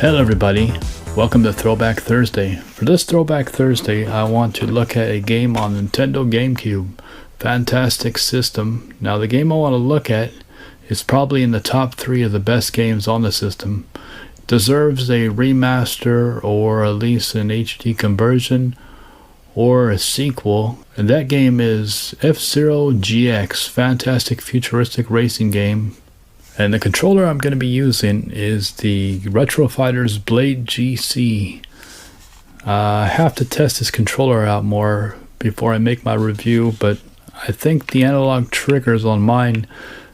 Hello everybody, welcome to Throwback Thursday. For this Throwback Thursday, I want to look at a game on Nintendo Gamecube. Fantastic system. Now the game I want to look at is probably in the top 3 of the best games on the system. Deserves a remaster or at least an HD conversion or a sequel. And that game is F-Zero GX, fantastic futuristic racing game. And the controller I'm going to be using is the Retro Fighters Blade GC. I have to test this controller out more before I make my review, but I think the analog triggers on mine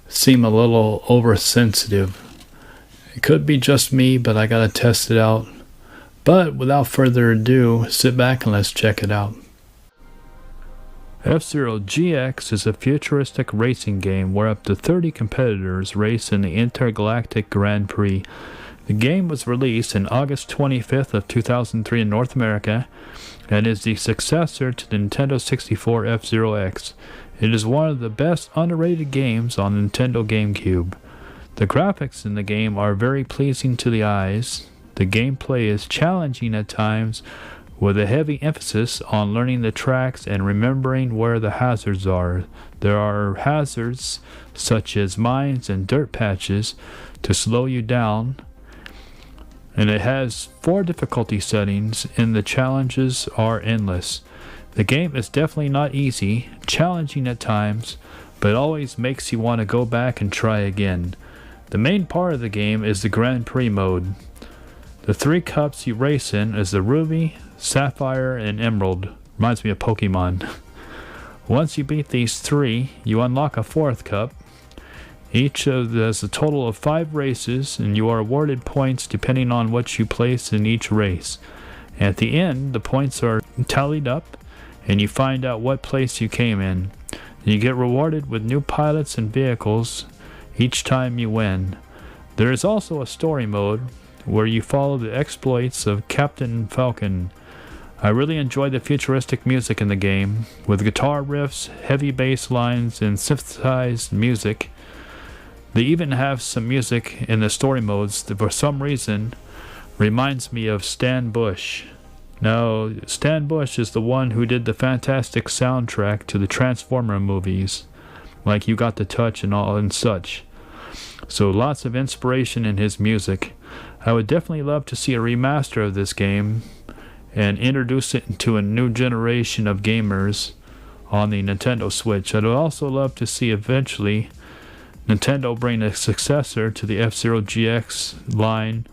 seem a little oversensitive. It could be just me, but I gotta test it out. But without further ado, sit back and let's check it out. F-Zero GX is a futuristic racing game where up to 30 competitors race in the Intergalactic Grand Prix. The game was released on August 25th of 2003 in North America and is the successor to the Nintendo 64 F-Zero X. It is one of the best underrated games on Nintendo Gamecube. The graphics in the game are very pleasing to the eyes. The gameplay is challenging at times, with a heavy emphasis on learning the tracks and remembering where the hazards are. There are hazards such as mines and dirt patches to slow you down, and it has 4 difficulty settings and the challenges are endless. The game is definitely not easy, challenging at times, but always makes you want to go back and try again. The main part of the game is the Grand Prix mode. The 3 cups you race in is the Ruby, Sapphire, and Emerald. Reminds me of Pokemon. Once you beat these 3, you unlock a 4th cup. Each has a total of 5 races, and you are awarded points depending on what you place in each race. At the end, the points are tallied up, and you find out what place you came in. You get rewarded with new pilots and vehicles each time you win. There is also a story mode, where you follow the exploits of Captain Falcon. I really enjoy the futuristic music in the game, with guitar riffs, heavy bass lines, and synthesized music. They even have some music in the story modes that for some reason reminds me of Stan Bush. Now, Stan Bush is the one who did the fantastic soundtrack to the Transformer movies, like You Got the Touch and all and such. So lots of inspiration in his music. I would definitely love to see a remaster of this game and introduce it to a new generation of gamers on the Nintendo Switch. I'd also love to see eventually Nintendo bring a successor to the F-Zero GX line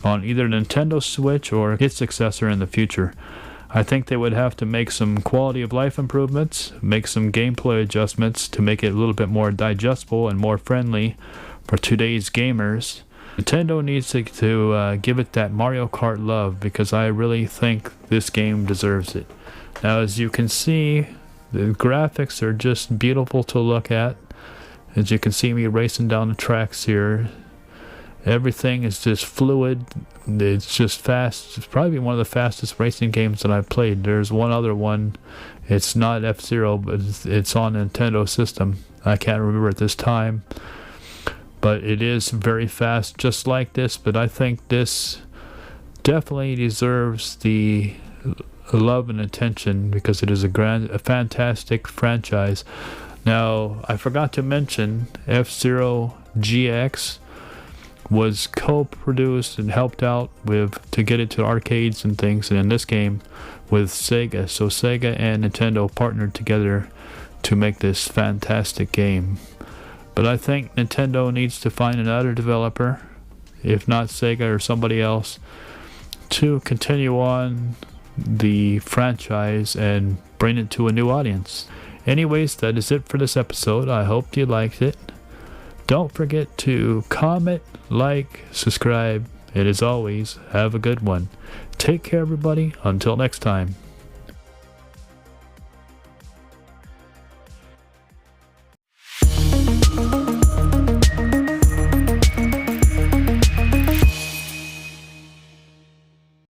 on either Nintendo Switch or its successor in the future. I think they would have to make some quality of life improvements, make some gameplay adjustments to make it a little bit more digestible and more friendly for today's gamers. Nintendo needs to give it that Mario Kart love, because I really think this game deserves it. Now, as you can see, the graphics are just beautiful to look at. As you can see me racing down the tracks here, everything is just fluid. It's just fast. It's probably one of the fastest racing games that I've played. There's one other one. It's not F-Zero, but it's on a Nintendo system. I can't remember at this time. But it is very fast, just like this. But I think this definitely deserves the love and attention, because it is a fantastic franchise. Now, I forgot to mention F-Zero GX was co-produced and helped out with to get it to arcades and things, and in this game with Sega. So Sega and Nintendo partnered together to make this fantastic game. But I think Nintendo needs to find another developer, if not Sega or somebody else, to continue on the franchise and bring it to a new audience. Anyways, that is it for this episode. I hope you liked it. Don't forget to comment, like, subscribe, and as always, have a good one. Take care, everybody. Until next time.